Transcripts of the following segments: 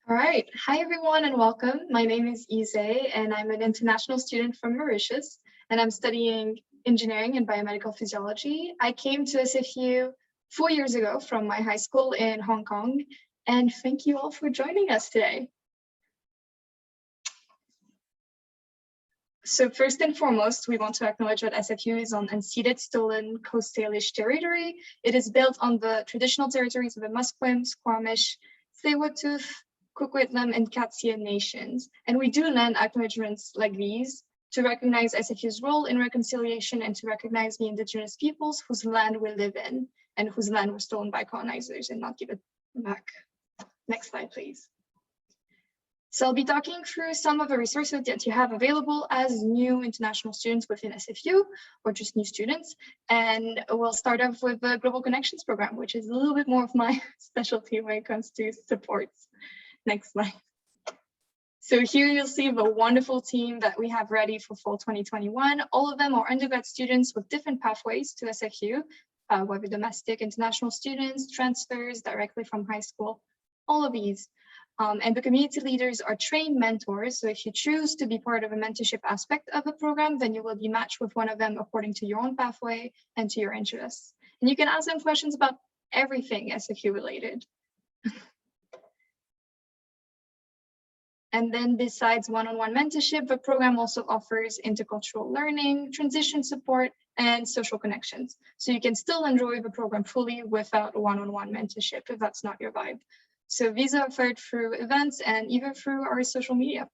All right. Hi, everyone, and welcome. My name is Ise, and I'm an international student from Mauritius, and I'm studying engineering and biomedical physiology. I came to SFU 4 years ago from my high school in Hong Kong, and thank you all for joining us today. So first and foremost, we want to acknowledge that SFU is on unceded, stolen, Coast Salish territory. It is built on the traditional territories of the Musqueam, Squamish, Tsleil-Waututh, Coquitlam, and Katsian nations. And we do land acknowledgements like these to recognize SFU's role in reconciliation and to recognize the indigenous peoples whose land we live in and whose land was stolen by colonizers and not given back. Next slide, please. So I'll be talking through some of the resources that you have available as new international students within SFU or just new students. And we'll start off with the Global Connections program, which is a little bit more of my specialty when it comes to supports. Next slide. So here you'll see the wonderful team that we have ready for fall 2021. All of them are undergrad students with different pathways to SFU, whether domestic, international students, transfers directly from high school, all of these. And the community leaders are trained mentors. So if you choose to be part of a mentorship aspect of the program, then you will be matched with one of them according to your own pathway and to your interests. And you can ask them questions about everything SFU related. And then besides one-on-one mentorship, the program also offers intercultural learning, transition support, and social connections. So you can still enjoy the program fully without one-on-one mentorship if that's not your vibe. So these are offered through events and even through our social media.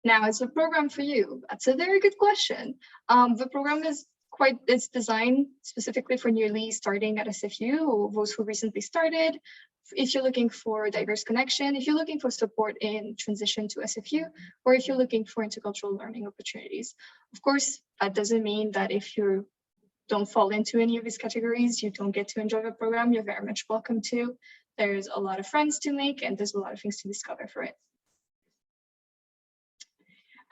Now, is the program for you? That's a very good question. The program is it's designed specifically for newly starting at SFU or those who recently started. If you're looking for diverse connection, if you're looking for support in transition to SFU, or if you're looking for intercultural learning opportunities. Of course, that doesn't mean that if you don't fall into any of these categories, you don't get to enjoy the program. You're very much welcome to. There's a lot of friends to make and there's a lot of things to discover for it.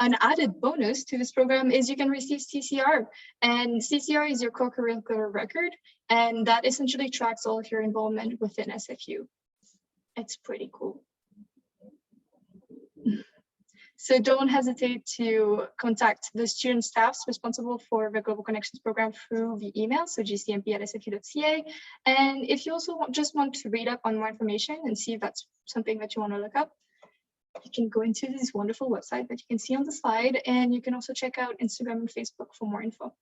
An added bonus to this program is you can receive CCR, and CCR is your co-curricular record, and that essentially tracks all of your involvement within SFU. It's pretty cool. So don't hesitate to contact the student staffs responsible for the Global Connections program through the email, so gcmp@sfu.ca. And if you also just want to read up on more information and see if that's something that you want to look up, you can go into this wonderful website that you can see on the slide, and you can also check out Instagram and Facebook for more info.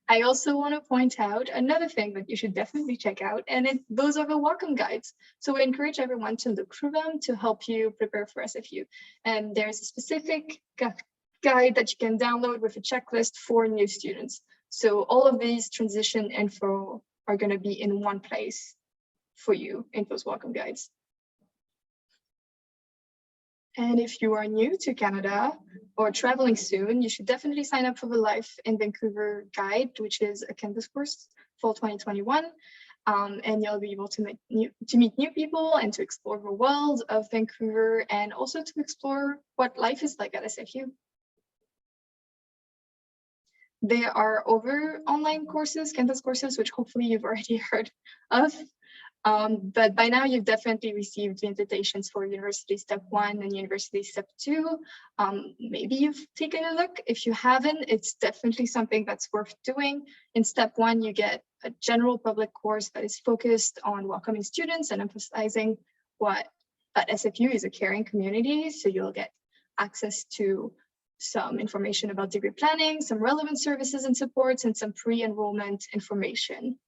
I also want to point out another thing that you should definitely check out, and those are the welcome guides. So we encourage everyone to look through them to help you prepare for SFU. And there's a specific guide that you can download with a checklist for new students. So all of these transition info are going to be in one place for you in those welcome guides. And if you are new to Canada or traveling soon, you should definitely sign up for the Life in Vancouver guide, which is a Canvas course for 2021. And you'll be able to meet new people and to explore the world of Vancouver and also to explore what life is like at SFU. There are other online courses, Canvas courses, which hopefully you've already heard of. But by now you've definitely received the invitations for University Step 1 and University Step 2. Maybe you've taken a look. If you haven't, it's definitely something that's worth doing. In Step 1, you get a general public course that is focused on welcoming students and emphasizing that SFU is a caring community. So you'll get access to some information about degree planning, some relevant services and supports, and some pre-enrollment information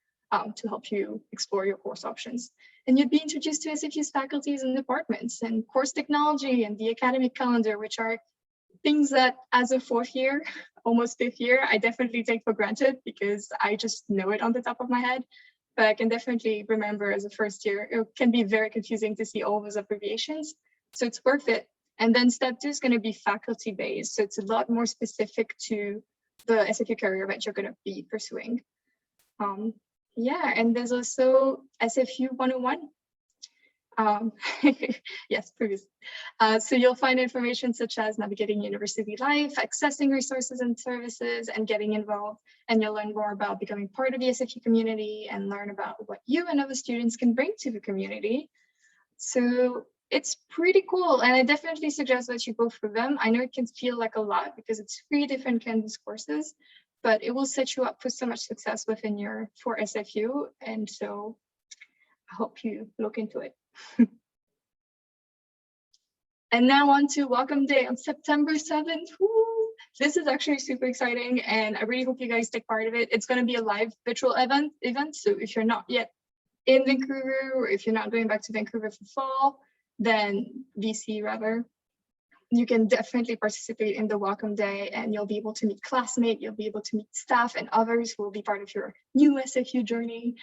to help you explore your course options. And you'd be introduced to SFU's faculties and departments and course technology and the academic calendar, which are things that as a fourth year, almost fifth year, I definitely take for granted because I just know it on the top of my head. But I can definitely remember as a first year, it can be very confusing to see all those abbreviations. So it's worth it. And then Step 2 is going to be faculty based. So it's a lot more specific to the SFU career that you're going to be pursuing. Yeah, and there's also SFU 101. Yes, please. So you'll find information such as navigating university life, accessing resources and services, and getting involved. And you'll learn more about becoming part of the SFU community and learn about what you and other students can bring to the community. So it's pretty cool. And I definitely suggest that you go through them. I know it can feel like a lot because it's 3 different Canvas courses, but it will set you up for so much success within your for SFU. And so I hope you look into it. And now on to Welcome Day on September 7th. Woo! This is actually super exciting, and I really hope you guys take part of it. It's going to be a live virtual event. So if you're not yet in Vancouver, or if you're not going back to Vancouver for fall, then BC rather, you can definitely participate in the Welcome Day, and you'll be able to meet classmates, you'll be able to meet staff and others who will be part of your new SFU journey.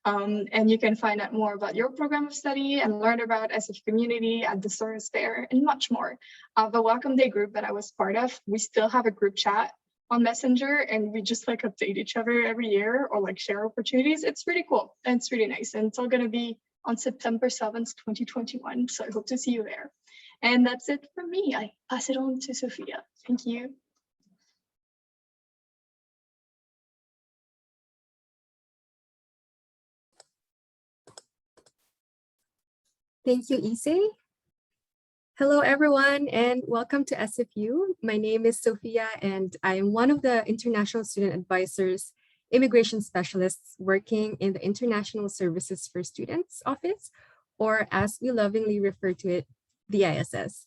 And you can find out more about your program of study and learn about SFU community at the Soros Fair and much more. The Welcome Day group that I was part of, we still have a group chat on Messenger, and we just like update each other every year or like share opportunities. It's really cool and it's really nice. And it's all going to be on September 7th, 2021. So I hope to see you there. And that's it from me. I pass it on to Sophia. Thank you. Thank you, Issei. Hello, everyone, and welcome to SFU. My name is Sophia, and I am one of the International Student Advisors, Immigration Specialists working in the International Services for Students Office, or as we lovingly refer to it, the ISS.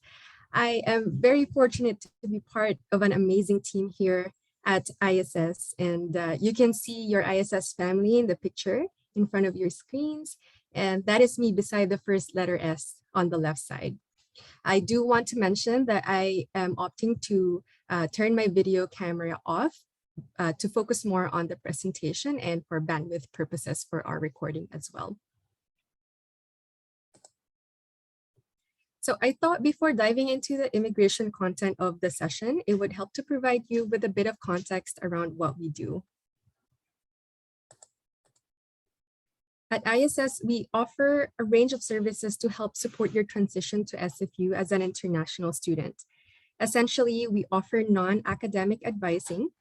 I am very fortunate to be part of an amazing team here at ISS, and you can see your ISS family in the picture in front of your screens. And that is me beside the first letter S on the left side. I do want to mention that I am opting to turn my video camera off to focus more on the presentation and for bandwidth purposes for our recording as well. So I thought before diving into the immigration content of the session, it would help to provide you with a bit of context around what we do. At ISS, we offer a range of services to help support your transition to SFU as an international student. Essentially, we offer non-academic advising,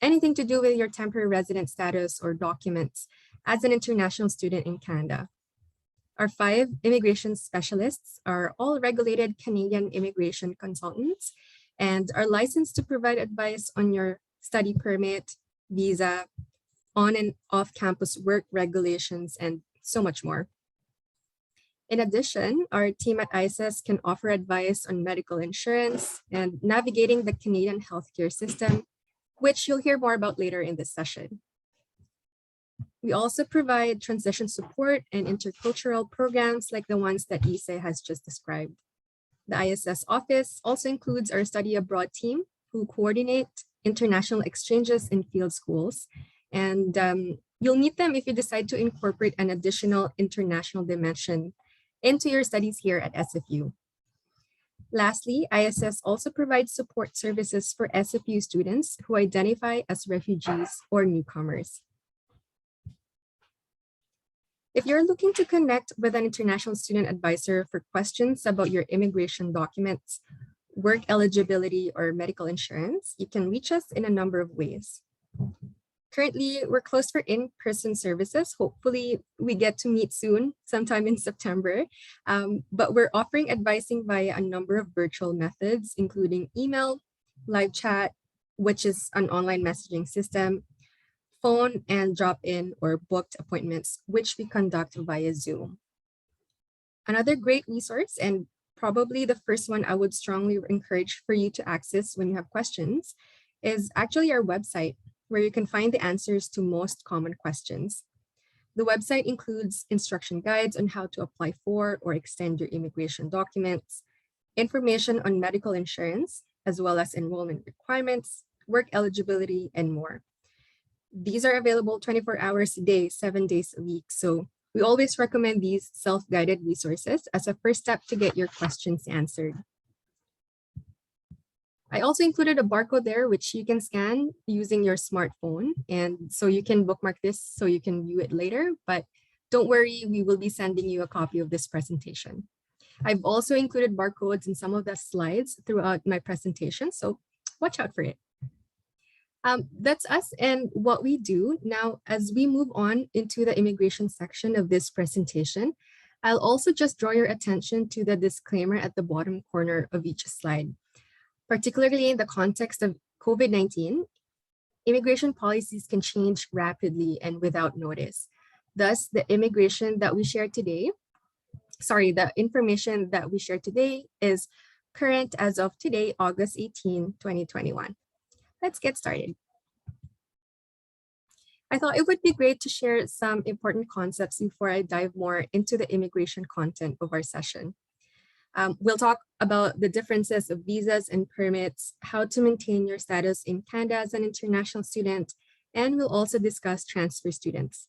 anything to do with your temporary resident status or documents as an international student in Canada. Our 5 immigration specialists are all regulated Canadian immigration consultants and are licensed to provide advice on your study permit, visa, on and off campus work regulations, and so much more. In addition, our team at ISS can offer advice on medical insurance and navigating the Canadian healthcare system, which you'll hear more about later in this session. We also provide transition support and intercultural programs like the ones that Issei has just described. The ISS office also includes our study abroad team, who coordinate international exchanges in field schools. And you'll meet them if you decide to incorporate an additional international dimension into your studies here at SFU. Lastly, ISS also provides support services for SFU students who identify as refugees or newcomers. If you're looking to connect with an international student advisor for questions about your immigration documents, work eligibility, or medical insurance, you can reach us in a number of ways. Currently, we're closed for in-person services. Hopefully, we get to meet soon, sometime in September. But we're offering advising via a number of virtual methods, including email, live chat, which is an online messaging system, phone, and drop-in or booked appointments, which we conduct via Zoom. Another great resource, and probably the first one I would strongly encourage for you to access when you have questions, is actually our website, where you can find the answers to most common questions. The website includes instruction guides on how to apply for or extend your immigration documents, information on medical insurance, as well as enrollment requirements, work eligibility, and more. These are available 24 hours a day, 7 days a week. So we always recommend these self-guided resources as a first step to get your questions answered. I also included a barcode there, which you can scan using your smartphone. And so you can bookmark this so you can view it later. But Don't worry, we will be sending you a copy of this presentation. I've also included barcodes in some of the slides throughout my presentation, so watch out for it. That's us and what we do. Now, as we move on into the immigration section of this presentation, I'll also just draw your attention to the disclaimer at the bottom corner of each slide. Particularly in the context of COVID-19, immigration policies can change rapidly and without notice. Thus, the information that we share today is current as of today, August 18, 2021. Let's get started. I thought it would be great to share some important concepts before I dive more into the immigration content of our session. We'll talk about the differences of visas and permits, how to maintain your status in Canada as an international student, and we'll also discuss transfer students.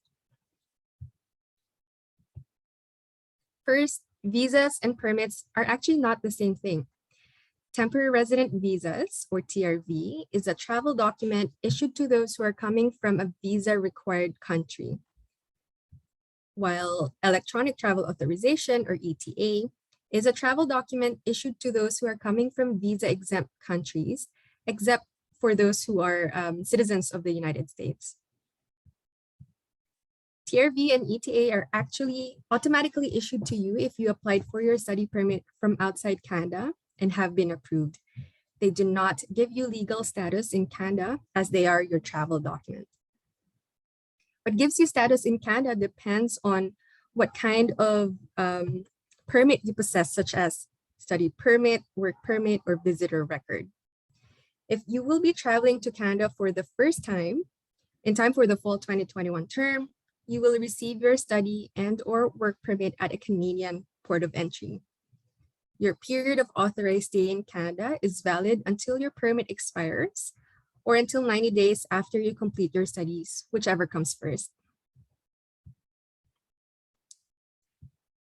First, visas and permits are actually not the same thing. Temporary resident visas, or TRV, is a travel document issued to those who are coming from a visa-required country, while electronic travel authorization, or ETA, is a travel document issued to those who are coming from visa-exempt countries, except for those who are citizens of the United States. TRV and ETA are actually automatically issued to you if you applied for your study permit from outside Canada and have been approved. They do not give you legal status in Canada as they are your travel document. What gives you status in Canada depends on what kind of permit you possess, such as study permit, work permit, or visitor record. If you will be traveling to Canada for the first time, in time for the fall 2021 term, you will receive your study and/or work permit at a Canadian port of entry. Your period of authorized stay in Canada is valid until your permit expires or until 90 days after you complete your studies, whichever comes first.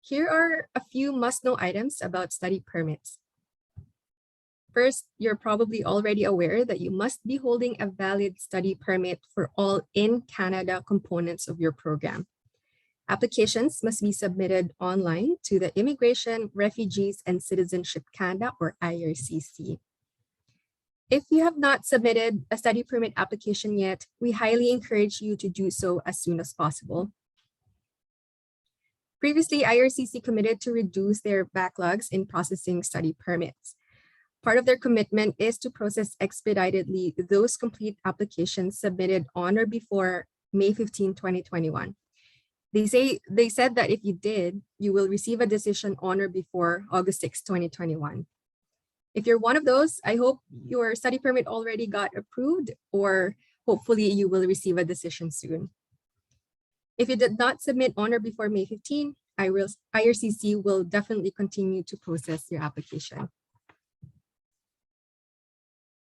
Here are a few must-know items about study permits. First, you're probably already aware that you must be holding a valid study permit for all in-Canada components of your program. Applications must be submitted online to the Immigration, Refugees, and Citizenship Canada, or IRCC. If you have not submitted a study permit application yet, we highly encourage you to do so as soon as possible. Previously, IRCC committed to reduce their backlogs in processing study permits. Part of their commitment is to process expeditedly those complete applications submitted on or before May 15, 2021. They said that if you did, you will receive a decision on or before August 6, 2021. If you're one of those, I hope your study permit already got approved, or hopefully you will receive a decision soon. If you did not submit on or before May 15, IRCC will definitely continue to process your application.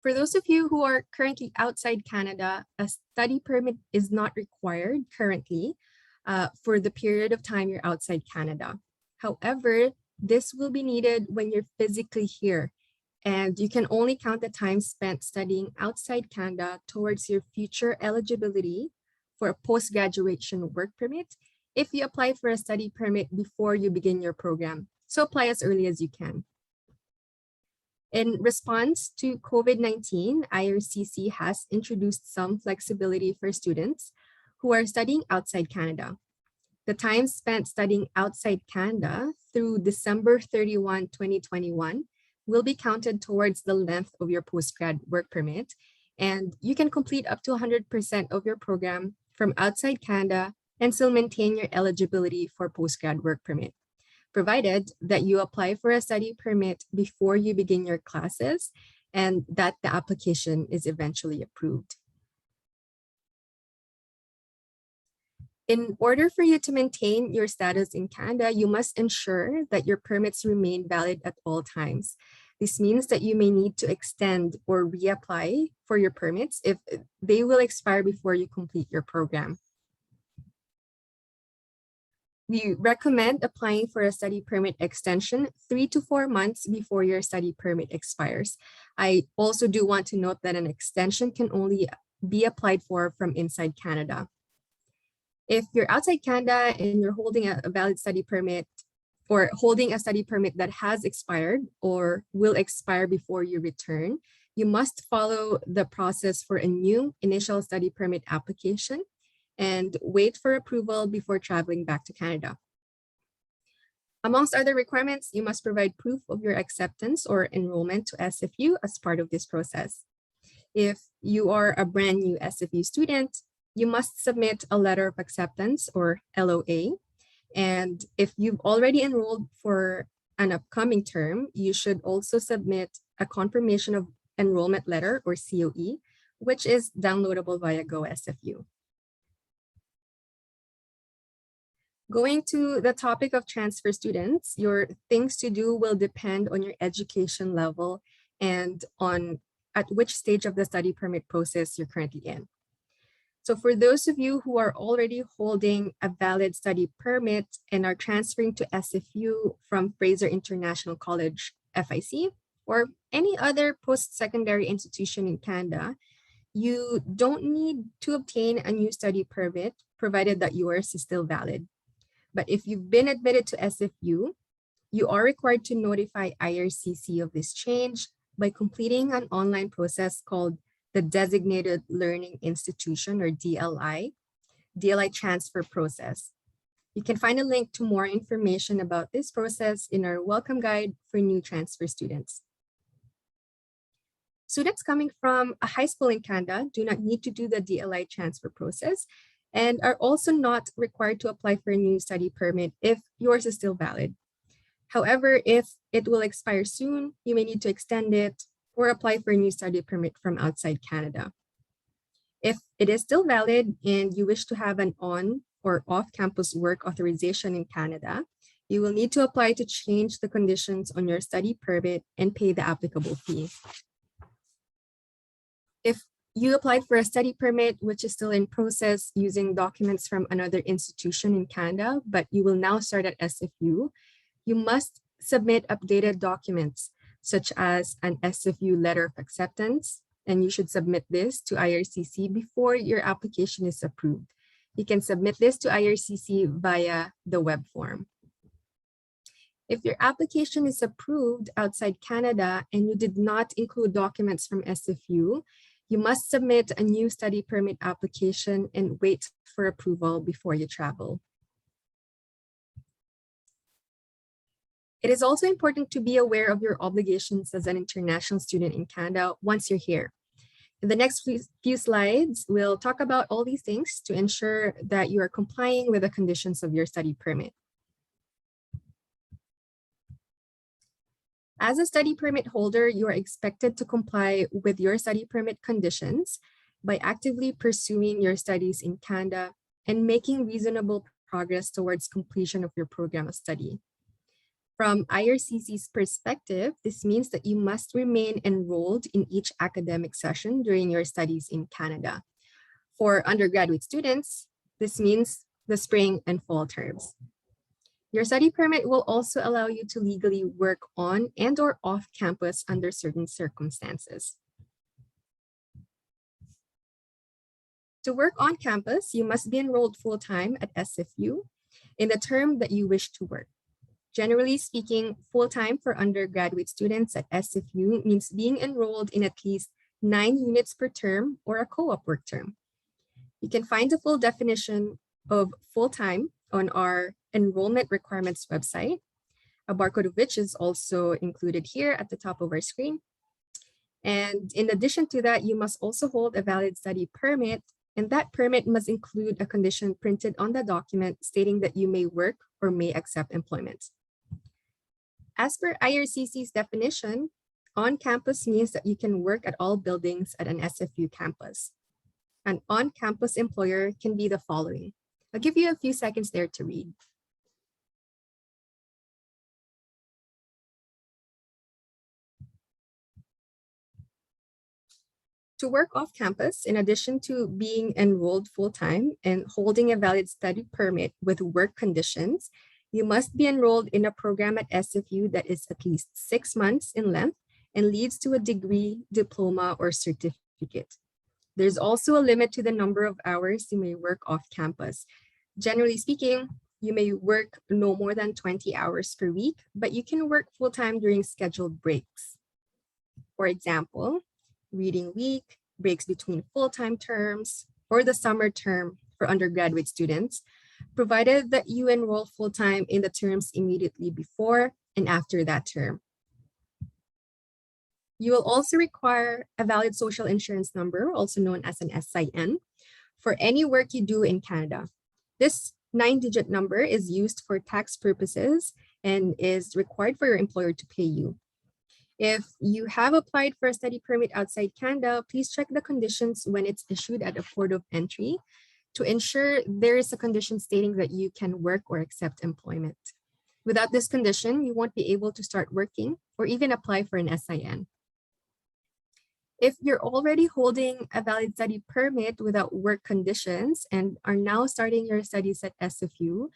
For those of you who are currently outside Canada, a study permit is not required currently for the period of time you're outside Canada. However, this will be needed when you're physically here, and you can only count the time spent studying outside Canada towards your future eligibility for a post-graduation work permit if you apply for a study permit before you begin your program. So apply as early as you can. In response to COVID-19, IRCC has introduced some flexibility for students who are studying outside Canada. The time spent studying outside Canada through December 31, 2021 will be counted towards the length of your postgrad work permit, and you can complete up to 100% of your program from outside Canada and still maintain your eligibility for postgrad work permit, provided that you apply for a study permit before you begin your classes and that the application is eventually approved. In order for you to maintain your status in Canada, you must ensure that your permits remain valid at all times. This means that you may need to extend or reapply for your permits if they will expire before you complete your program. We recommend applying for a study permit extension 3 to 4 months before your study permit expires. I also do want to note that an extension can only be applied for from inside Canada. If you're outside Canada and you're holding a valid study permit or holding a study permit that has expired or will expire before you return, you must follow the process for a new initial study permit application and wait for approval before traveling back to Canada. Amongst other requirements, you must provide proof of your acceptance or enrollment to SFU as part of this process. If you are a brand new SFU student, you must submit a letter of acceptance or LOA. And if you've already enrolled for an upcoming term, you should also submit a confirmation of enrollment letter or COE, which is downloadable via GoSFU. Going to the topic of transfer students, your things to do will depend on your education level and on at which stage of the study permit process you're currently in. So for those of you who are already holding a valid study permit and are transferring to SFU from Fraser International College, FIC, or any other post-secondary institution in Canada, you don't need to obtain a new study permit, provided that yours is still valid. But if you've been admitted to SFU, you are required to notify IRCC of this change by completing an online process called the Designated Learning Institution, or DLI transfer process. You can find a link to more information about this process in our welcome guide for new transfer students. Students coming from a high school in Canada do not need to do the DLI transfer process and are also not required to apply for a new study permit if yours is still valid. However, if it will expire soon, you may need to extend it or apply for a new study permit from outside Canada. If it is still valid and you wish to have an on or off-campus work authorization in Canada, you will need to apply to change the conditions on your study permit and pay the applicable fee. If you applied for a study permit, which is still in process using documents from another institution in Canada, but you will now start at SFU, you must submit updated documents, such as an SFU letter of acceptance, and you should submit this to IRCC before your application is approved. You can submit this to IRCC via the web form. If your application is approved outside Canada and you did not include documents from SFU, you must submit a new study permit application and wait for approval before you travel. It is also important to be aware of your obligations as an international student in Canada once you're here. In the next few slides, we'll talk about all these things to ensure that you are complying with the conditions of your study permit. As a study permit holder, you are expected to comply with your study permit conditions by actively pursuing your studies in Canada and making reasonable progress towards completion of your program of study. From IRCC's perspective, this means that you must remain enrolled in each academic session during your studies in Canada. For undergraduate students, this means the spring and fall terms. Your study permit will also allow you to legally work on and or off campus under certain circumstances. To work on campus, you must be enrolled full-time at SFU in the term that you wish to work. Generally speaking, full-time for undergraduate students at SFU means being enrolled in at least 9 units per term or a co-op work term. You can find the full definition of full-time on our enrollment requirements website, a barcode of which is also included here at the top of our screen. And in addition to that, you must also hold a valid study permit, and that permit must include a condition printed on the document stating that you may work or may accept employment. As per IRCC's definition, on-campus means that you can work at all buildings at an SFU campus. An on-campus employer can be the following. I'll give you a few seconds there to read. To work off campus, in addition to being enrolled full-time and holding a valid study permit with work conditions, you must be enrolled in a program at SFU that is at least 6 months in length and leads to a degree, diploma, or certificate. There's also a limit to the number of hours you may work off campus. Generally speaking, you may work no more than 20 hours per week, but you can work full-time during scheduled breaks. For example, reading week, breaks between full-time terms, or the summer term for undergraduate students, provided that you enroll full-time in the terms immediately before and after that term. You will also require a valid social insurance number, also known as an SIN, for any work you do in Canada. This 9-digit number is used for tax purposes and is required for your employer to pay you. If you have applied for a study permit outside Canada, please check the conditions when it's issued at the port of entry to ensure there is a condition stating that you can work or accept employment. Without this condition, you won't be able to start working or even apply for an SIN. If you're already holding a valid study permit without work conditions and are now starting your studies at SFU,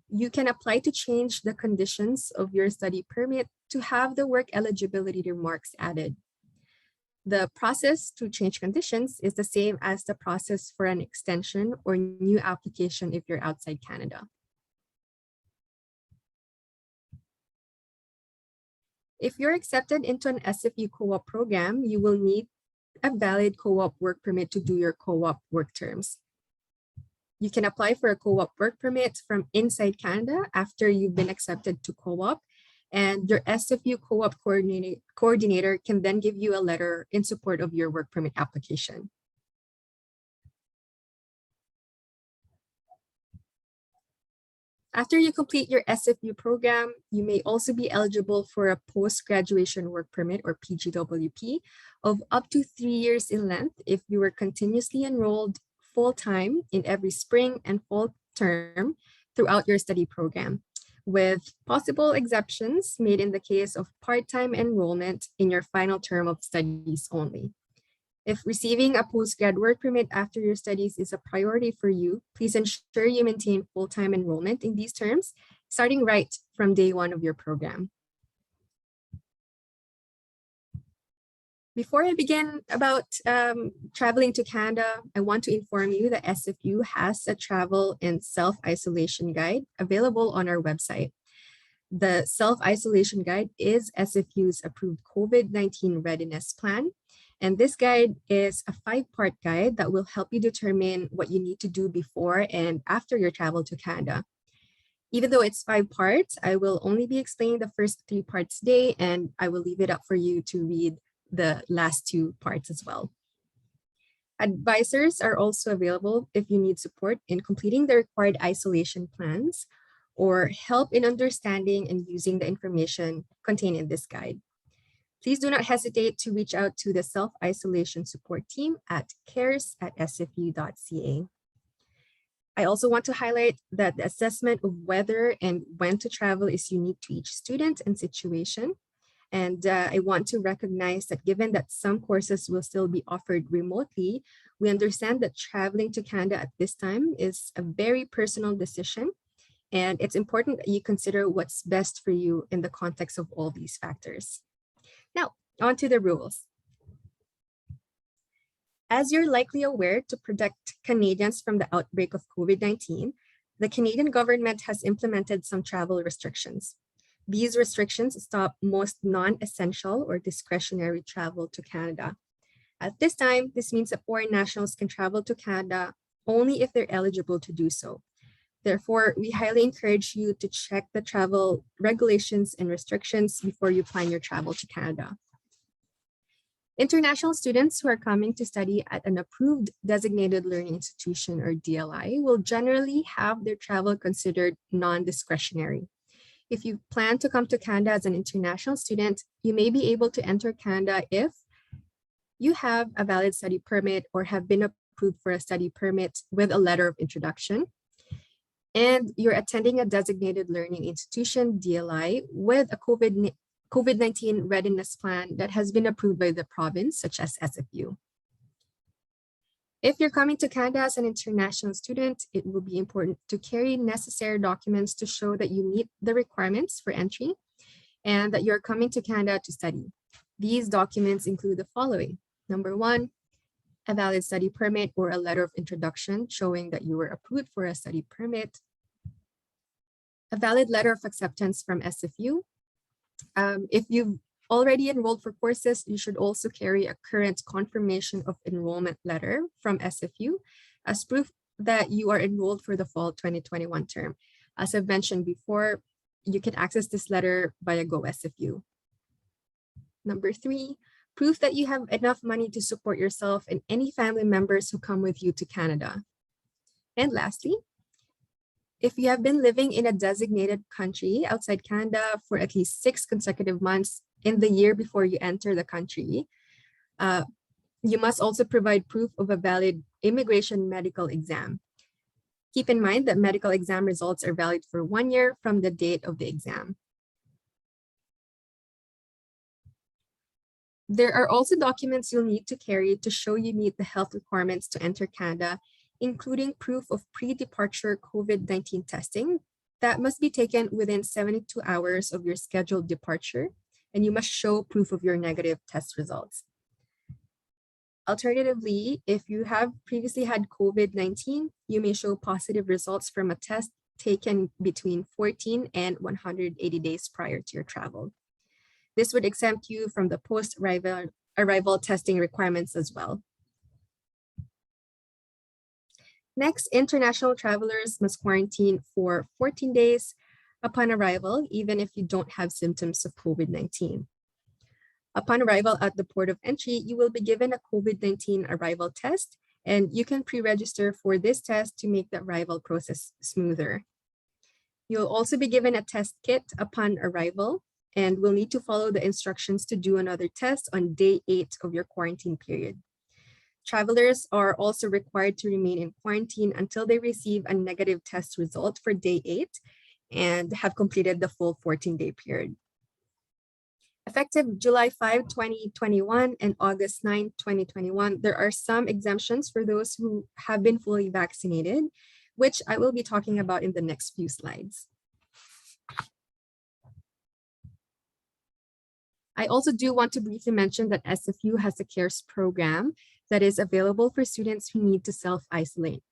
you can apply to change the conditions of your study permit to have the work eligibility remarks added. The process to change conditions is the same as the process for an extension or new application if you're outside Canada. If you're accepted into an SFU co-op program, you will need a valid co-op work permit to do your co-op work terms. You can apply for a co-op work permit from inside Canada after you've been accepted to co-op, and your SFU co-op coordinator can then give you a letter in support of your work permit application. After you complete your SFU program, you may also be eligible for a post-graduation work permit or PGWP of up to 3 years in length if you were continuously enrolled full-time in every spring and fall term throughout your study program, with possible exceptions made in the case of part-time enrollment in your final term of studies only. If receiving a postgrad work permit after your studies is a priority for you, please ensure you maintain full-time enrollment in these terms, starting right from day one of your program. Before I begin about traveling to Canada, I want to inform you that SFU has a travel and self-isolation guide available on our website. The self-isolation guide is SFU's approved COVID-19 readiness plan. And this guide is a 5-part guide that will help you determine what you need to do before and after your travel to Canada. Even though it's 5 parts, I will only be explaining the first 3 parts today, and I will leave it up for you to read the last 2 parts as well. Advisors are also available if you need support in completing the required isolation plans or help in understanding and using the information contained in this guide. Please do not hesitate to reach out to the self-isolation support team at cares@sfu.ca. I also want to highlight that the assessment of whether and when to travel is unique to each student and situation. And I want to recognize that given that some courses will still be offered remotely, we understand that traveling to Canada at this time is a very personal decision. And it's important that you consider what's best for you in the context of all these factors. Now, on to the rules. As you're likely aware, to protect Canadians from the outbreak of COVID-19, the Canadian government has implemented some travel restrictions. These restrictions stop most non-essential or discretionary travel to Canada. At this time, this means that foreign nationals can travel to Canada only if they're eligible to do so. Therefore, we highly encourage you to check the travel regulations and restrictions before you plan your travel to Canada. International students who are coming to study at an approved designated learning institution or DLI will generally have their travel considered non-discretionary. If you plan to come to Canada as an international student, you may be able to enter Canada if you have a valid study permit or have been approved for a study permit with a letter of introduction, and you're attending a designated learning institution, DLI, with a COVID-19 readiness plan that has been approved by the province, such as SFU. If you're coming to Canada as an international student, it will be important to carry necessary documents to show that you meet the requirements for entry and that you're coming to Canada to study. These documents include the following. Number 1, a valid study permit or a letter of introduction showing that you were approved for a study permit, a valid letter of acceptance from SFU. If you've already enrolled for courses, you should also carry a current confirmation of enrollment letter from SFU as proof that you are enrolled for the fall 2021 term. As I've mentioned before, you can access this letter via Go SFU. Number 3, proof that you have enough money to support yourself and any family members who come with you to Canada. And lastly, if you have been living in a designated country outside Canada for at least 6 consecutive months in the year before you enter the country, you must also provide proof of a valid immigration medical exam. Keep in mind that medical exam results are valid for 1 year from the date of the exam. There are also documents you'll need to carry to show you meet the health requirements to enter Canada, including proof of pre-departure COVID-19 testing that must be taken within 72 hours of your scheduled departure, and you must show proof of your negative test results. Alternatively, if you have previously had COVID-19, you may show positive results from a test taken between 14 and 180 days prior to your travel. This would exempt you from the post-arrival testing requirements as well. Next, international travelers must quarantine for 14 days upon arrival, even if you don't have symptoms of COVID-19. Upon arrival at the port of entry, you will be given a COVID-19 arrival test, and you can pre-register for this test to make the arrival process smoother. You'll also be given a test kit upon arrival, and will need to follow the instructions to do another test on day 8 of your quarantine period. Travelers are also required to remain in quarantine until they receive a negative test result for day 8 and have completed the full 14-day period. Effective July 5, 2021 and August 9, 2021, there are some exemptions for those who have been fully vaccinated, which I will be talking about in the next few slides. I also do want to briefly mention that SFU has a CARES program that is available for students who need to self-isolate.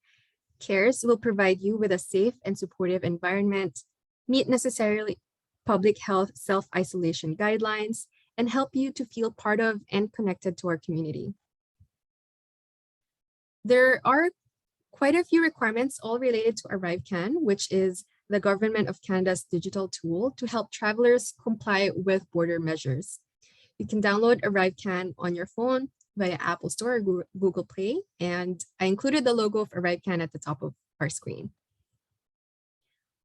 CARES will provide you with a safe and supportive environment, meet necessarily public health self-isolation guidelines, and help you to feel part of and connected to our community. There are quite a few requirements all related to ArriveCan, which is the Government of Canada's digital tool to help travelers comply with border measures. You can download ArriveCan on your phone via Apple Store or Google Play, and I included the logo of ArriveCan at the top of our screen.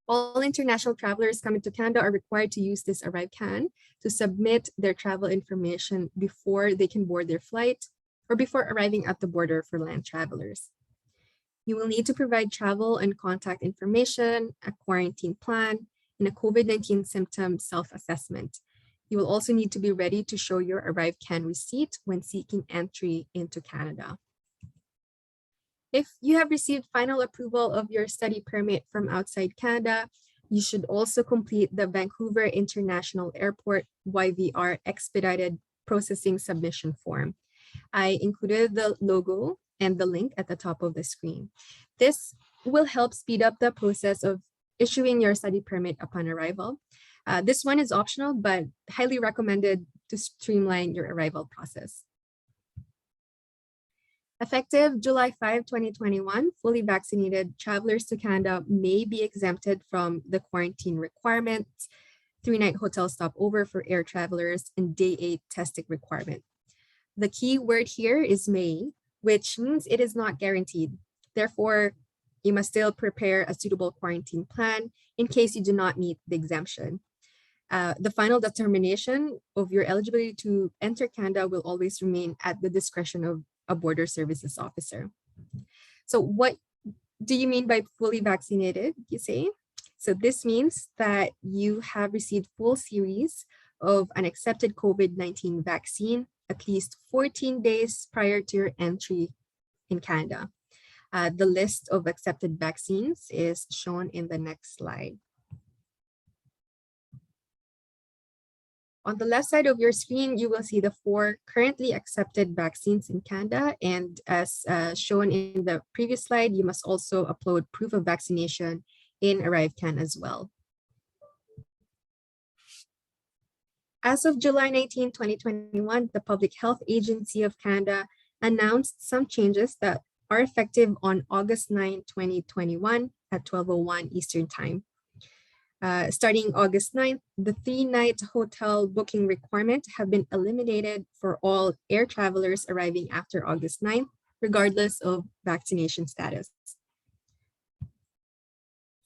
All international travelers coming to Canada are required to use this ArriveCan to submit their travel information before they can board their flight or before arriving at the border for land travelers. You will need to provide travel and contact information, a quarantine plan, and a COVID-19 symptom self-assessment. You will also need to be ready to show your ArriveCan receipt when seeking entry into Canada. If you have received final approval of your study permit from outside Canada, you should also complete the Vancouver International Airport YVR Expedited Processing Submission Form. I included the logo and the link at the top of the screen. This will help speed up the process of issuing your study permit upon arrival. This one is optional, but highly recommended to streamline your arrival process. Effective July 5, 2021, fully vaccinated travelers to Canada may be exempted from the quarantine requirements, 3-night hotel stopover for air travelers, and day 8 testing requirement. The key word here is may, which means it is not guaranteed. Therefore, you must still prepare a suitable quarantine plan in case you do not meet the exemption. The final determination of your eligibility to enter Canada will always remain at the discretion of a border services officer. So what do you mean by fully vaccinated, you say? So this means that you have received full series of an accepted COVID-19 vaccine at least 14 days prior to your entry in Canada. The list of accepted vaccines is shown in the next slide. On the left side of your screen, you will see the 4 currently accepted vaccines in Canada. And as shown in the previous slide, you must also upload proof of vaccination in ArriveCan as well. As of July 19, 2021, the Public Health Agency of Canada announced some changes that are effective on August 9, 2021 at 12:01 Eastern Time. Starting August 9th, the 3-night hotel booking requirement have been eliminated for all air travelers arriving after August 9th, regardless of vaccination status.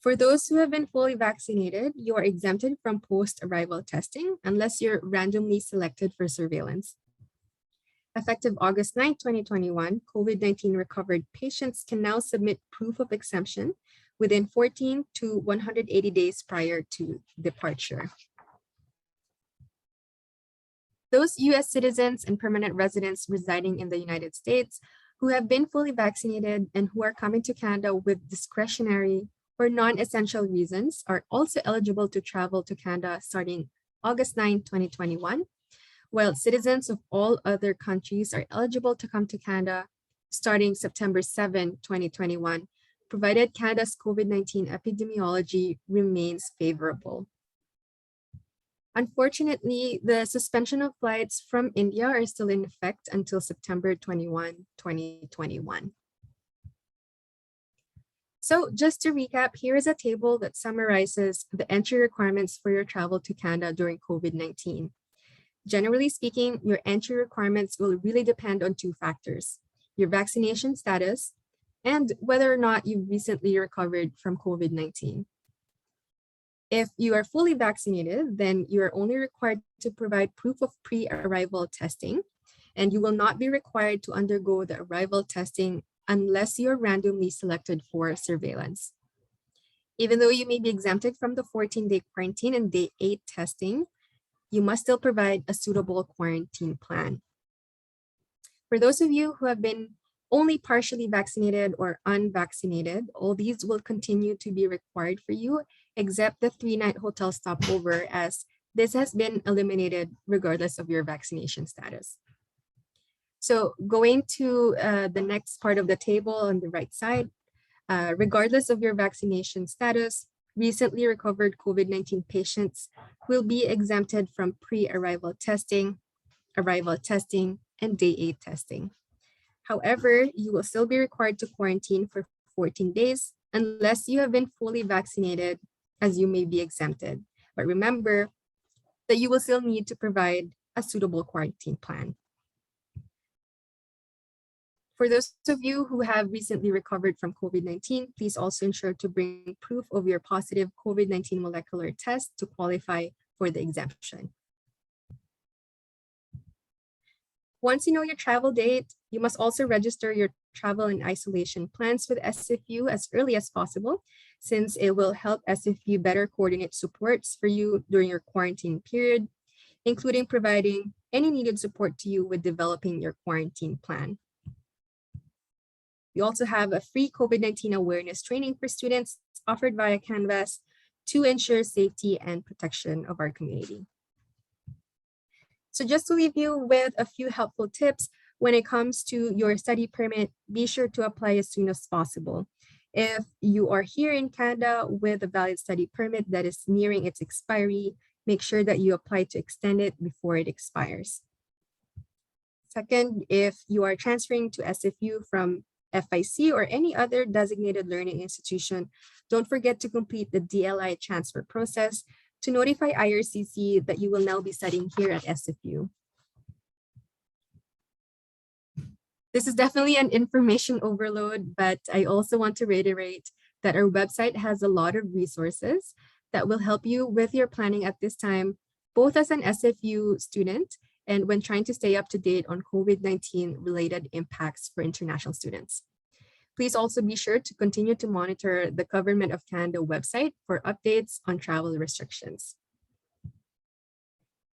For those who have been fully vaccinated, you are exempted from post-arrival testing unless you're randomly selected for surveillance. Effective August 9, 2021, COVID-19 recovered patients can now submit proof of exemption within 14 to 180 days prior to departure. Those US citizens and permanent residents residing in the United States who have been fully vaccinated and who are coming to Canada with discretionary or non-essential reasons are also eligible to travel to Canada starting August 9, 2021, while citizens of all other countries are eligible to come to Canada starting September 7, 2021, provided Canada's COVID-19 epidemiology remains favorable. Unfortunately, the suspension of flights from India are still in effect until September 21, 2021. So just to recap, here is a table that summarizes the entry requirements for your travel to Canada during COVID-19. Generally speaking, your entry requirements will really depend on 2 factors: your vaccination status and whether or not you've recently recovered from COVID-19. If you are fully vaccinated, then you are only required to provide proof of pre-arrival testing, and you will not be required to undergo the arrival testing unless you're randomly selected for surveillance. Even though you may be exempted from the 14-day quarantine and day 8 testing, you must still provide a suitable quarantine plan. For those of you who have been only partially vaccinated or unvaccinated, all these will continue to be required for you, except the 3-night hotel stopover, as this has been eliminated regardless of your vaccination status. So going to the next part of the table on the right side, regardless of your vaccination status, recently recovered COVID-19 patients will be exempted from pre-arrival testing, arrival testing, and day 8 testing. However, you will still be required to quarantine for 14 days unless you have been fully vaccinated, as you may be exempted. But remember that you will still need to provide a suitable quarantine plan. For those of you who have recently recovered from COVID-19, please also ensure to bring proof of your positive COVID-19 molecular test to qualify for the exemption. Once you know your travel date, you must also register your travel and isolation plans with SFU as early as possible, since it will help SFU better coordinate supports for you during your quarantine period, including providing any needed support to you with developing your quarantine plan. We also have a free COVID-19 awareness training for students offered via Canvas to ensure safety and protection of our community. So just to leave you with a few helpful tips, when it comes to your study permit, be sure to apply as soon as possible. If you are here in Canada with a valid study permit that is nearing its expiry, make sure that you apply to extend it before it expires. Second, if you are transferring to SFU from FIC or any other designated learning institution, don't forget to complete the DLI transfer process to notify IRCC that you will now be studying here at SFU. This is definitely an information overload, but I also want to reiterate that our website has a lot of resources that will help you with your planning at this time, both as an SFU student and when trying to stay up to date on COVID-19 related impacts for international students. Please also be sure to continue to monitor the Government of Canada website for updates on travel restrictions.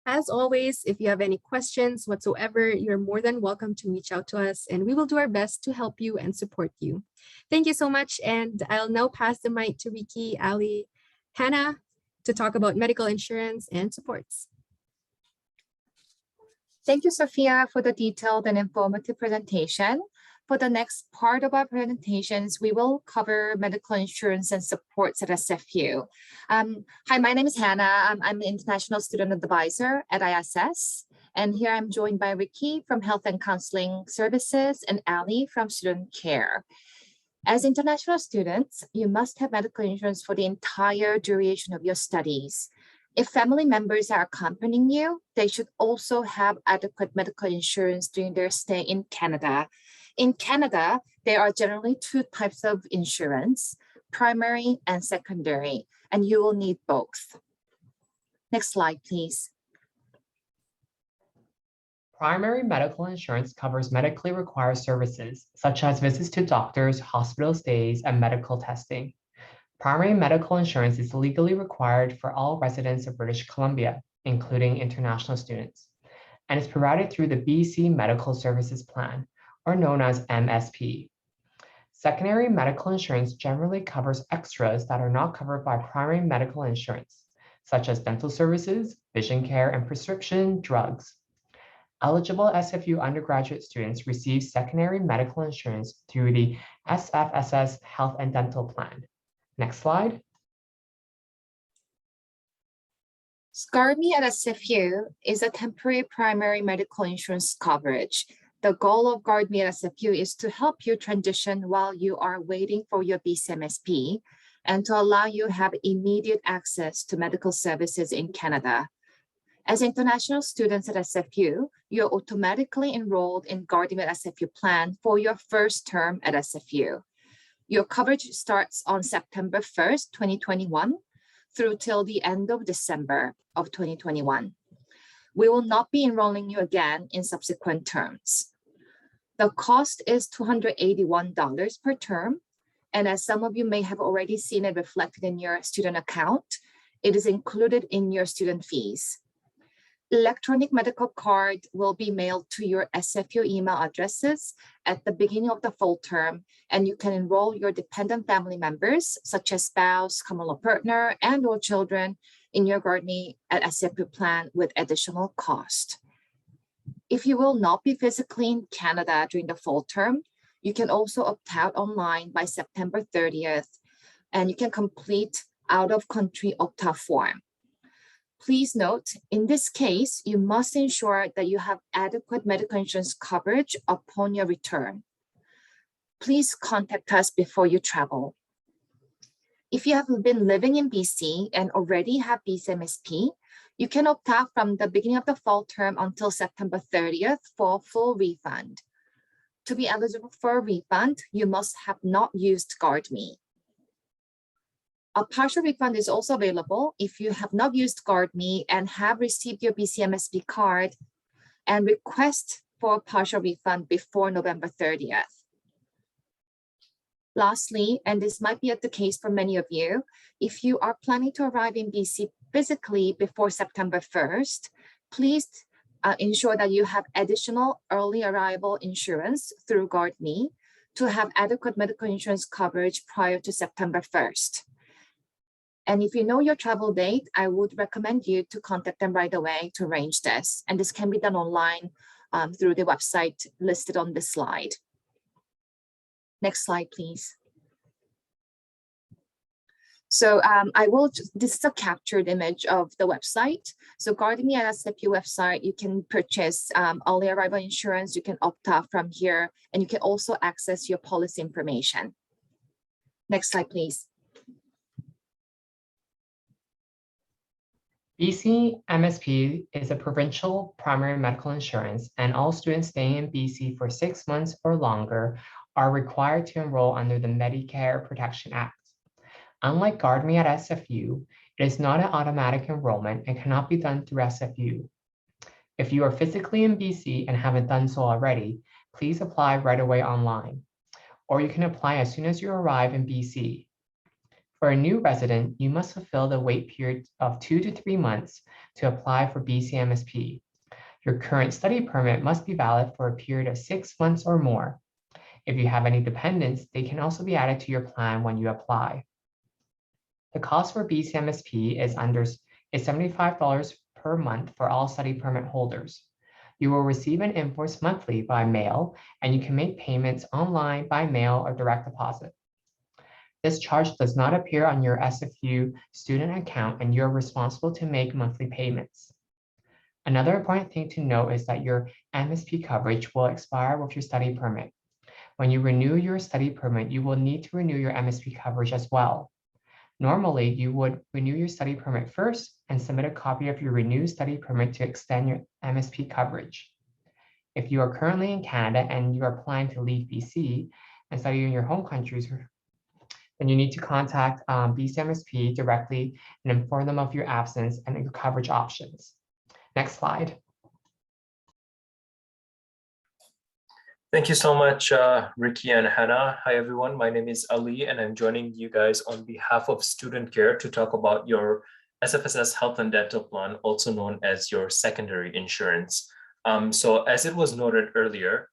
As always, if you have any questions whatsoever, you're more than welcome to reach out to us and we will do our best to help you and support you. Thank you so much. And I'll now pass the mic to Ricky, Ali, Hannah to talk about medical insurance and supports. Thank you, Sophia, for the detailed and informative presentation. For the next part of our presentations, we will cover medical insurance and supports at SFU. Hi, my name is Hannah. I'm an international student advisor at ISS. And here I'm joined by Ricky from Health and Counseling Services and Ali from Student Care. As international students, you must have medical insurance for the entire duration of your studies. If family members are accompanying you, they should also have adequate medical insurance during their stay in Canada. In Canada, there are generally two types of insurance, primary and secondary, and you will need both. Next slide, please. Primary medical insurance covers medically required services, such as visits to doctors, hospital stays, and medical testing. Primary medical insurance is legally required for all residents of British Columbia, including international students, and is provided through the BC Medical Services Plan, or known as MSP. Secondary medical insurance generally covers extras that are not covered by primary medical insurance, such as dental services, vision care, and prescription drugs. Eligible SFU undergraduate students receive secondary medical insurance through the SFSS Health and Dental Plan. Next slide. SCARMI at SFU is a temporary primary medical insurance coverage. The goal of GuardMe at SFU is to help you transition while you are waiting for your BCMSP and to allow you have immediate access to medical services in Canada. As international students at SFU, you're automatically enrolled in GuardMe at SFU plan for your first term at SFU. Your coverage starts on September 1st, 2021 through till the end of December of 2021. We will not be enrolling you again in subsequent terms. The cost is $281 per term. And as some of you may have already seen it reflected in your student account, it is included in your student fees. Electronic medical card will be mailed to your SFU email addresses at the beginning of the fall term, and you can enroll your dependent family members, such as spouse, common law partner, and or children in your GuardMe at SFU plan with additional cost. If you will not be physically in Canada during the fall term, you can also opt out online by September 30th, and you can complete out-of-country opt-out form. Please note, in this case, you must ensure that you have adequate medical insurance coverage upon your return. Please contact us before you travel. If you have been living in BC and already have BCMSP, you can opt out from the beginning of the fall term until September 30th for full refund. To be eligible for a refund, you must have not used GuardMe. A partial refund is also available if you have not used GuardMe and have received your BCMSP card and request for a partial refund before November 30th. Lastly, and this might be the case for many of you, if you are planning to arrive in BC physically before September 1st, please ensure that you have additional early arrival insurance through GuardMe to have adequate medical insurance coverage prior to September 1st. And if you know your travel date, I would recommend you to contact them right away to arrange this. And this can be done online through the website listed on this slide. Next slide, please. So this is a captured image of the website. So GuardMe at SFU website, you can purchase early arrival insurance, you can opt out from here, and you can also access your policy information. Next slide, please. BC MSP is a provincial primary medical insurance, and all students staying in BC for 6 months or longer are required to enroll under the Medicare Protection Act. Unlike GuardMe at SFU, it is not an automatic enrollment and cannot be done through SFU. If you are physically in BC and haven't done so already, please apply right away online, or you can apply as soon as you arrive in BC. For a new resident, you must fulfill the wait period of 2 to 3 months to apply for BCMSP. Your current study permit must be valid for a period of 6 months or more. If you have any dependents, they can also be added to your plan when you apply. The cost for BCMSP is $75 per month for all study permit holders. You will receive an invoice monthly by mail, and you can make payments online by mail or direct deposit. This charge does not appear on your SFU student account, and you're responsible to make monthly payments. Another important thing to note is that your MSP coverage will expire with your study permit. When you renew your study permit, you will need to renew your MSP coverage as well. Normally, you would renew your study permit first and submit a copy of your renewed study permit to extend your MSP coverage. If you are currently in Canada and you are planning to leave BC and study in your home countries, then you need to contact BC MSP directly and inform them of your absence and your coverage options. Next slide. Thank you so much, Ricky and Hannah. Hi, everyone. My name is Ali, and I'm joining you guys on behalf of Student Care to talk about your SFSS Health and Dental Plan, also known as your secondary insurance. So as it was noted earlier,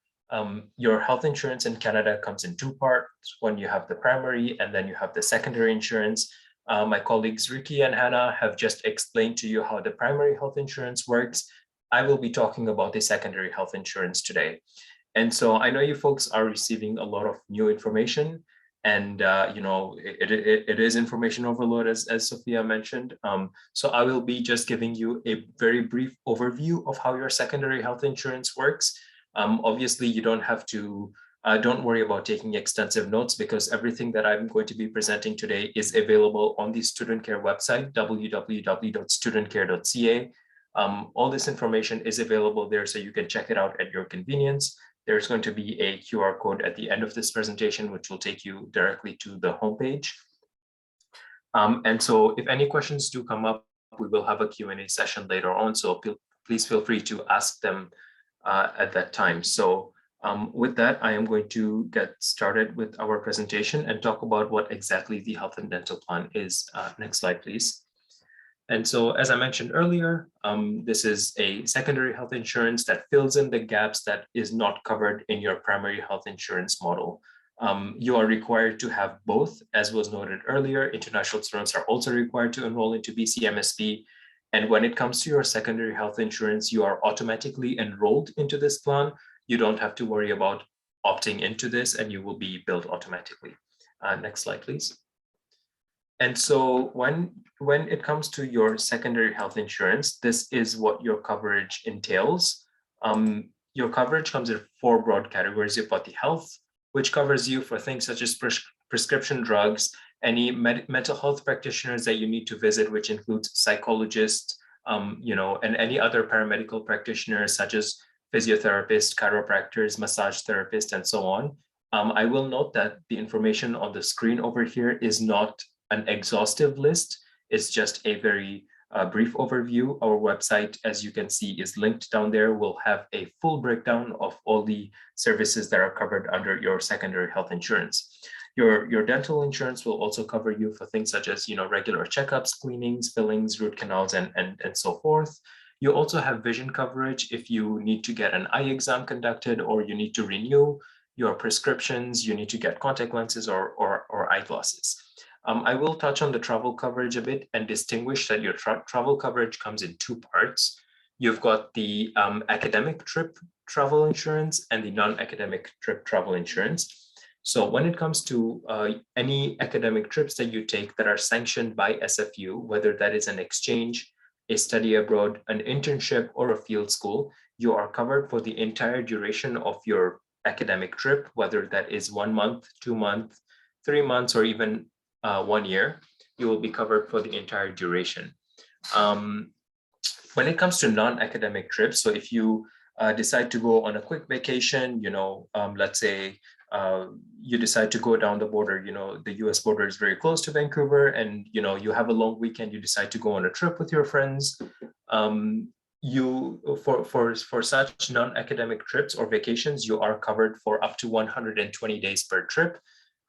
your health insurance in Canada comes in two parts. When you have the primary and then you have the secondary insurance. My colleagues Ricky and Hannah have just explained to you how the primary health insurance works. I will be talking about the secondary health insurance today. And so I know you folks are receiving a lot of new information, and it is information overload, as Sophia mentioned. So I will be just giving you a very brief overview of how your secondary health insurance works. Obviously, you don't have to, don't worry about taking extensive notes, because everything that I'm going to be presenting today is available on the Student Care website, www.studentcare.ca. All this information is available there, so you can check it out at your convenience. There's going to be a QR code at the end of this presentation, which will take you directly to the homepage. And so if any questions do come up, we will have a Q&A session later on. So please feel free to ask them at that time. So with that, I am going to get started with our presentation and talk about what exactly the health and dental plan is. Next slide, please. And so, as I mentioned earlier, this is a secondary health insurance that fills in the gaps that is not covered in your primary health insurance model. You are required to have both. As was noted earlier, international students are also required to enroll into BCMSP. And when it comes to your secondary health insurance, you are automatically enrolled into this plan. You don't have to worry about opting into this, and you will be billed automatically. Next slide, please. And so when it comes to your secondary health insurance, this is what your coverage entails. Your coverage comes in four broad categories. You've got the health, which covers you for things such as prescription drugs, any mental health practitioners that you need to visit, which includes psychologists, and any other paramedical practitioners such as physiotherapists, chiropractors, massage therapists, and so on. I will note that the information on the screen over here is not an exhaustive list. It's just a very brief overview. Our website, as you can see, is linked down there. We'll have a full breakdown of all the services that are covered under your secondary health insurance. Your dental insurance will also cover you for things such as regular checkups, cleanings, fillings, root canals, and so forth. You also have vision coverage if you need to get an eye exam conducted, or you need to renew your prescriptions, you need to get contact lenses or eyeglasses. I will touch on the travel coverage a bit and distinguish that your travel coverage comes in two parts. You've got the academic trip travel insurance and the non-academic trip travel insurance. So when it comes to any academic trips that you take that are sanctioned by SFU, whether that is an exchange, a study abroad, an internship, or a field school, you are covered for the entire duration of your academic trip, whether that is 1 month, 2 months, 3 months, or even 1 year. You will be covered for the entire duration. When it comes to non-academic trips, so if you decide to go on a quick vacation, let's say you decide to go down the border, the US border is very close to Vancouver, and you have a long weekend, you decide to go on a trip with your friends. For such non-academic trips or vacations, you are covered for up to 120 days per trip.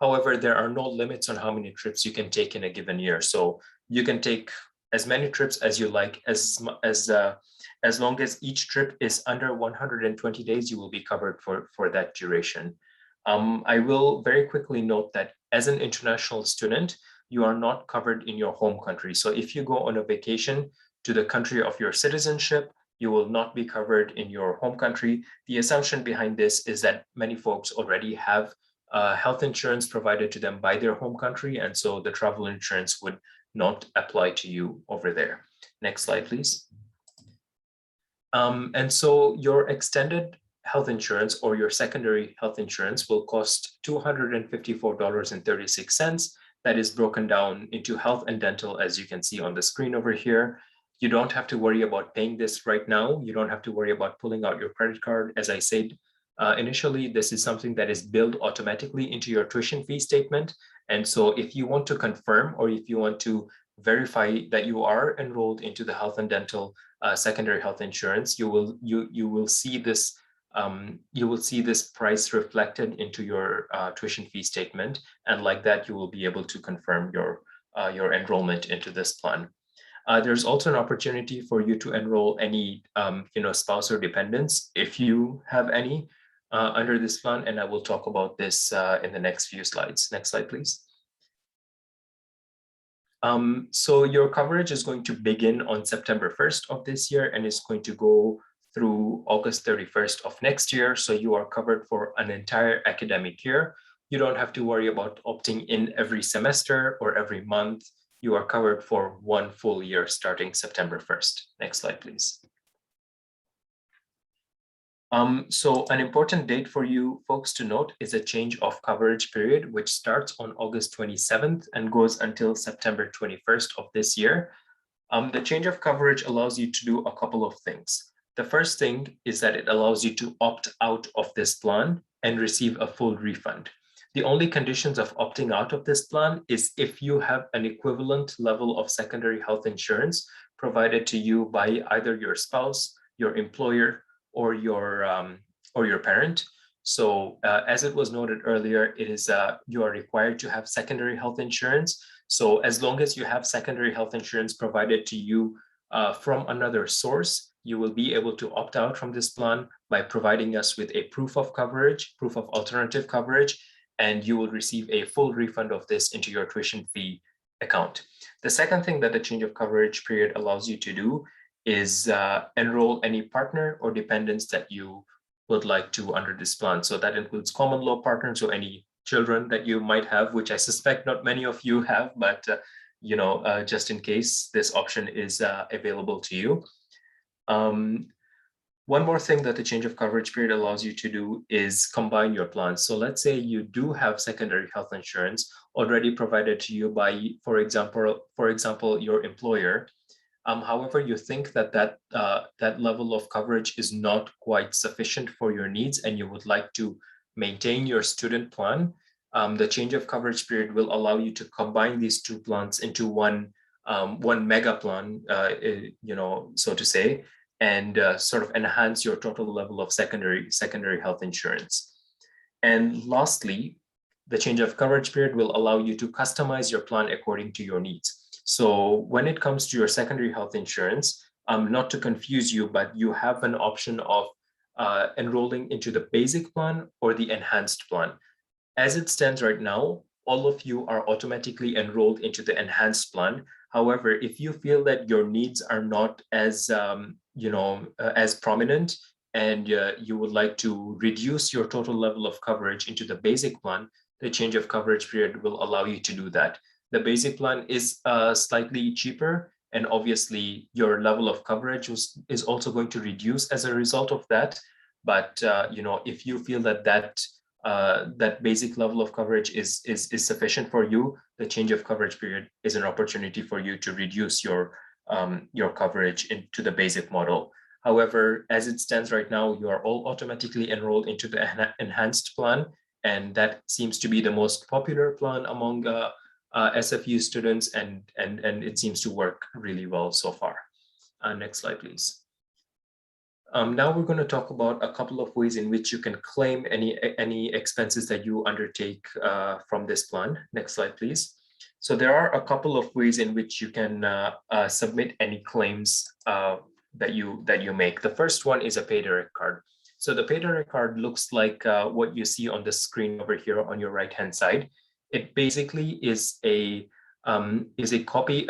However, there are no limits on how many trips you can take in a given year. So you can take as many trips as you like, as long as each trip is under 120 days, you will be covered for that duration. I will very quickly note that as an international student, you are not covered in your home country. So if you go on a vacation to the country of your citizenship, you will not be covered in your home country. The assumption behind this is that many folks already have health insurance provided to them by their home country, and so the travel insurance would not apply to you over there. Next slide, please. And so your extended health insurance or your secondary health insurance will cost $254.36. That is broken down into health and dental, as you can see on the screen over here. You don't have to worry about paying this right now. You don't have to worry about pulling out your credit card. As I said, initially, this is something that is billed automatically into your tuition fee statement. And so if you want to confirm, or if you want to verify that you are enrolled into the health and dental secondary health insurance, you will see this price reflected into your tuition fee statement, and like that you will be able to confirm your enrollment into this plan. There's also an opportunity for you to enroll any spouse or dependents if you have any under this plan, and I will talk about this in the next few slides. Next slide, please. So your coverage is going to begin on September 1st of this year and is going to go through August 31st of next year. So you are covered for an entire academic year. You don't have to worry about opting in every semester or every month. You are covered for one full year starting September 1st. Next slide, please. So an important date for you folks to note is a change of coverage period, which starts on August 27th and goes until September 21st of this year. The change of coverage allows you to do a couple of things. The first thing is that it allows you to opt out of this plan and receive a full refund. The only conditions of opting out of this plan is if you have an equivalent level of secondary health insurance provided to you by either your spouse, your employer, or your parent. So as it was noted earlier, it is you are required to have secondary health insurance. So as long as you have secondary health insurance provided to you from another source, you will be able to opt out from this plan by providing us with a proof of coverage, proof of alternative coverage, and you will receive a full refund of this into your tuition fee account. The second thing that the change of coverage period allows you to do is enroll any partner or dependents that you would like to under this plan. So that includes common law partners or any children that you might have, which I suspect not many of you have, but just in case, this option is available to you. One more thing that the change of coverage period allows you to do is combine your plans. So let's say you do have secondary health insurance already provided to you by, for example, your employer. However, you think that that level of coverage is not quite sufficient for your needs and you would like to maintain your student plan, the change of coverage period will allow you to combine these two plans into one mega plan, so to say, and sort of enhance your total level of secondary health insurance. And lastly, the change of coverage period will allow you to customize your plan according to your needs. So when it comes to your secondary health insurance, not to confuse you, but you have an option of enrolling into the basic plan or the enhanced plan. As it stands right now, all of you are automatically enrolled into the enhanced plan. However, if you feel that your needs are not as as prominent and you would like to reduce your total level of coverage into the basic plan, the change of coverage period will allow you to do that. The basic plan is slightly cheaper, and obviously your level of coverage is also going to reduce as a result of that. But if you feel that that basic level of coverage is sufficient for you, the change of coverage period is an opportunity for you to reduce your coverage into the basic model. However, as it stands right now, you are all automatically enrolled into the enhanced plan, and that seems to be the most popular plan among SFU students, and it seems to work really well so far. Next slide, please. Now we're going to talk about a couple of ways in which you can claim any expenses that you undertake from this plan. Next slide, please. So there are a couple of ways in which you can submit any claims that you make. The first one is a pay direct card. So the pay direct card looks like what you see on the screen over here on your right hand side. It basically is a is a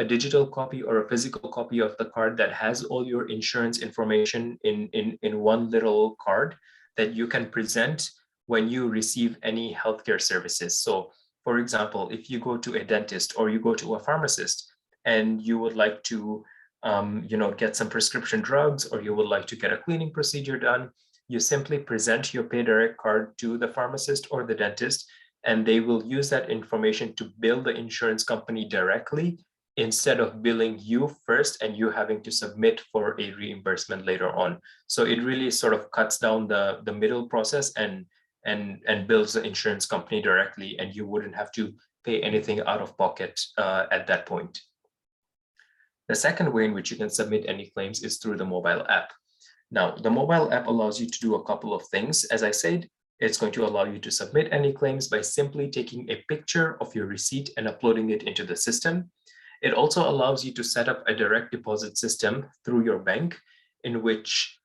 digital copy or a physical copy of the card that has all your insurance information in one little card that you can present when you receive any healthcare services. So for example, if you go to a dentist or you go to a pharmacist and you would like to get some prescription drugs, or you would like to get a cleaning procedure done, you simply present your PayDirect card to the pharmacist or the dentist, and they will use that information to bill the insurance company directly instead of billing you first and you having to submit for a reimbursement later on. So it really sort of cuts down the middle process and bills the insurance company directly, and you wouldn't have to pay anything out of pocket at that point. The second way in which you can submit any claims is through the mobile app. Now, the mobile app allows you to do a couple of things. As I said, it's going to allow you to submit any claims by simply taking a picture of your receipt and uploading it into the system. It also allows you to set up a direct deposit system through your bank, in which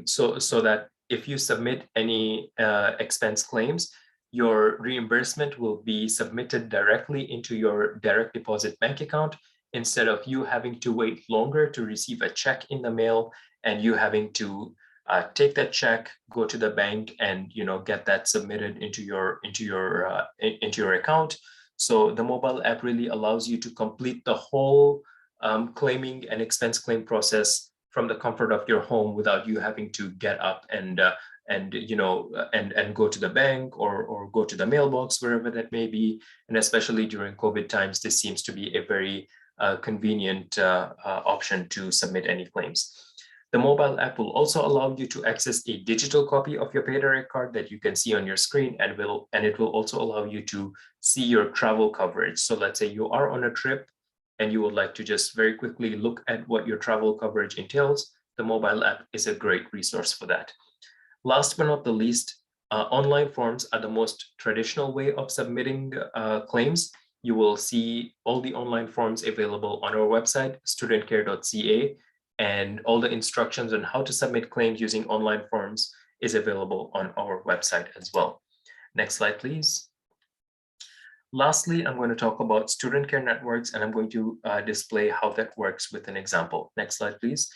so that if you submit any expense claims, your reimbursement will be submitted directly into your direct deposit bank account, instead of you having to wait longer to receive a check in the mail and you having to take that check, go to the bank, and get that submitted into your account. So the mobile app really allows you to complete the whole claiming and expense claim process from the comfort of your home without you having to get up and go to the bank or go to the mailbox, wherever that may be. And especially during COVID times, this seems to be a very convenient option to submit any claims. The mobile app will also allow you to access a digital copy of your PayDirect card that you can see on your screen, and it will also allow you to see your travel coverage. So let's say you are on a trip and you would like to just very quickly look at what your travel coverage entails. The mobile app is a great resource for that. Last but not the least, online forms are the most traditional way of submitting claims. You will see all the online forms available on our website, studentcare.ca, and all the instructions on how to submit claims using online forms is available on our website as well. Next slide, please. Lastly, I'm going to talk about student care networks, and I'm going to display how that works with an example. Next slide, please.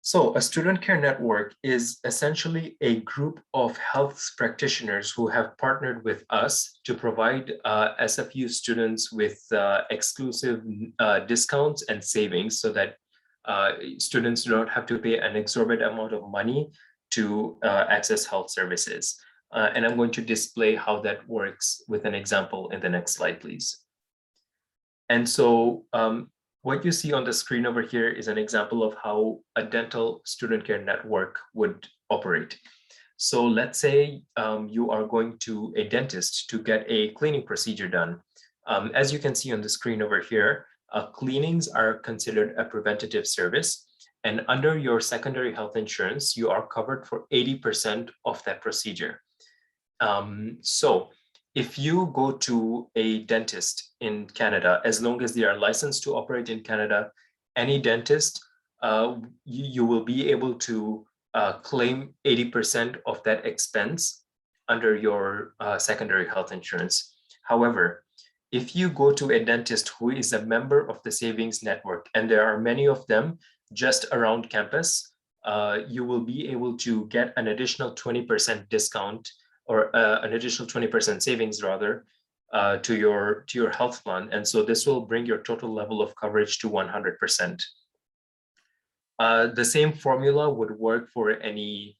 So a student care network is essentially a group of health practitioners who have partnered with us to provide SFU students with exclusive discounts and savings, so that students do not have to pay an exorbitant amount of money to access health services. And I'm going to display how that works with an example in the next slide, please. And so what you see on the screen over here is an example of how a dental student care network would operate. So let's say you are going to a dentist to get a cleaning procedure done. As you can see on the screen over here, cleanings are considered a preventative service. And under your secondary health insurance, you are covered for 80% of that procedure. So if you go to a dentist in Canada, as long as they are licensed to operate in Canada, any dentist, you will be able to claim 80% of that expense under your secondary health insurance. However, if you go to a dentist who is a member of the savings network, and there are many of them just around campus, you will be able to get an additional 20% discount, or an additional 20% savings rather, to your health plan. And so this will bring your total level of coverage to 100%. The same formula would work for any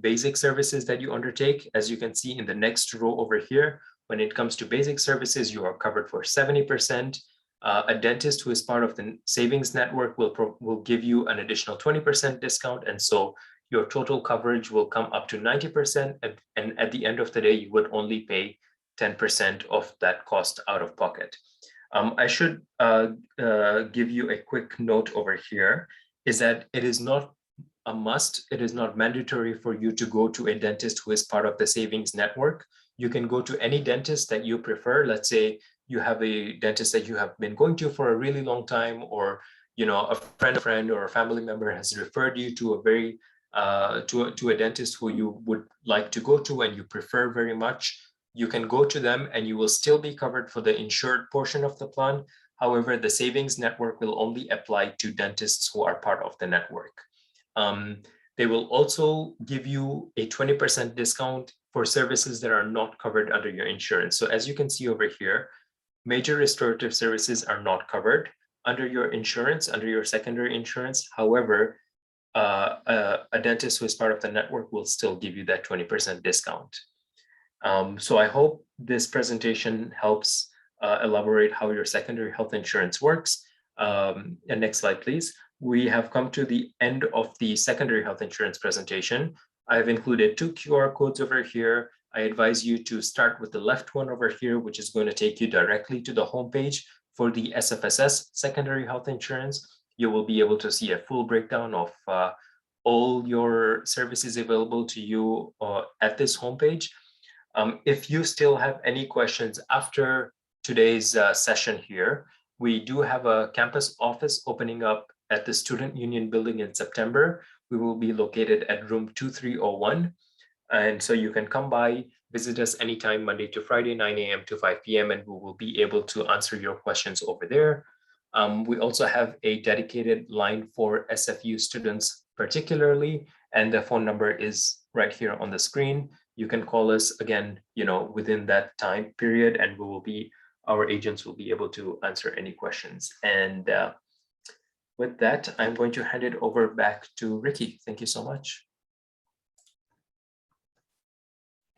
basic services that you undertake. As you can see in the next row over here, when it comes to basic services, you are covered for 70%. A dentist who is part of the savings network will give you an additional 20% discount. And so your total coverage will come up to 90%. And at the end of the day, you would only pay 10% of that cost out of pocket. I should give you a quick note over here, is that it is not a must. It is not mandatory for you to go to a dentist who is part of the savings network. You can go to any dentist that you prefer. Let's say you have a dentist that you have been going to for a really long time, or a friend or a family member has referred you to a very to a dentist who you would like to go to and you prefer very much. you can go to them and you will still be covered for the insured portion of the plan. However, the savings network will only apply to dentists who are part of the network. They will also give you a 20% discount for services that are not covered under your insurance. So as you can see over here, major restorative services are not covered under your insurance, under your secondary insurance. However, a dentist who is part of the network will still give you that 20% discount. So I hope this presentation helps elaborate how your secondary health insurance works. And next slide, please. We have come to the end of the secondary health insurance presentation. I've included 2 QR codes over here. I advise you to start with the left one over here, which is going to take you directly to the homepage for the SFSS secondary health insurance. You will be able to see a full breakdown of all your services available to you at this homepage. If you still have any questions after today's session here, we do have a campus office opening up at the Student Union building in September. We will be located at room 2301. And so you can come by, visit us anytime, Monday to Friday, 9 a.m. to 5 p.m. and we will be able to answer your questions over there. We also have a dedicated line for SFU students particularly, and the phone number is right here on the screen. You can call us again, within that time period, and our agents will be able to answer any questions. And with that, I'm going to hand it over back to Ricky. Thank you so much.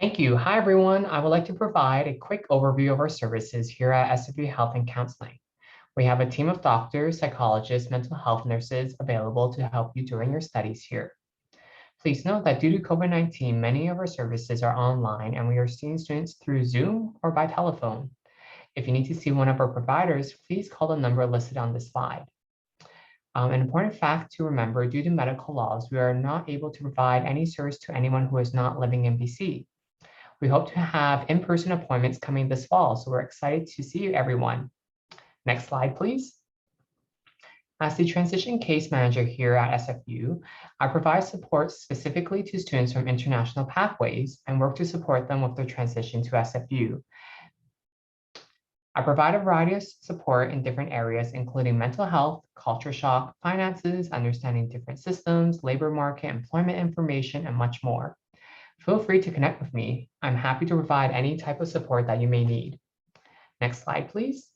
Thank you. Hi, everyone. I would like to provide a quick overview of our services here at SFU Health and Counseling. We have a team of doctors, psychologists, mental health nurses available to help you during your studies here. Please note that due to COVID-19, many of our services are online and we are seeing students through Zoom or by telephone. If you need to see one of our providers, please call the number listed on this slide. An important fact to remember, due to medical laws, we are not able to provide any service to anyone who is not living in BC. We hope to have in-person appointments coming this fall, so we're excited to see everyone. Next slide, please. As the transition case manager here at SFU, I provide support specifically to students from international pathways and work to support them with their transition to SFU. I provide a variety of support in different areas, including mental health, culture shock, finances, understanding different systems, labor market, employment information, and much more. Feel free to connect with me. I'm happy to provide any type of support that you may need. Next slide, please.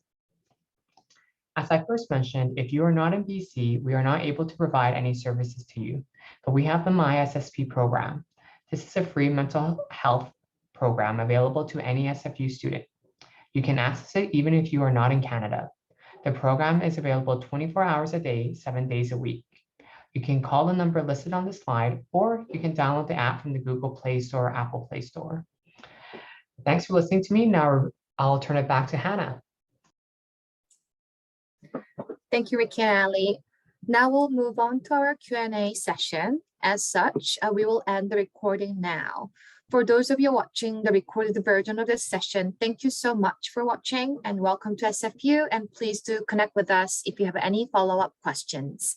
As I first mentioned, if you are not in BC, we are not able to provide any services to you, but we have the MySSP program. This is a free mental health program available to any SFU student. You can access it even if you are not in Canada. The program is available 24 hours a day, 7 days a week. You can call the number listed on the slide, or you can download the app from the Google Play Store or Apple Play Store. Thanks for listening to me. Now I'll turn it back to Hannah. Thank you, Ricky and Ali. Now we'll move on to our Q&A session. As such, we will end the recording now. For those of you watching the recorded version of this session, thank you so much for watching and welcome to SFU. And please do connect with us if you have any follow-up questions.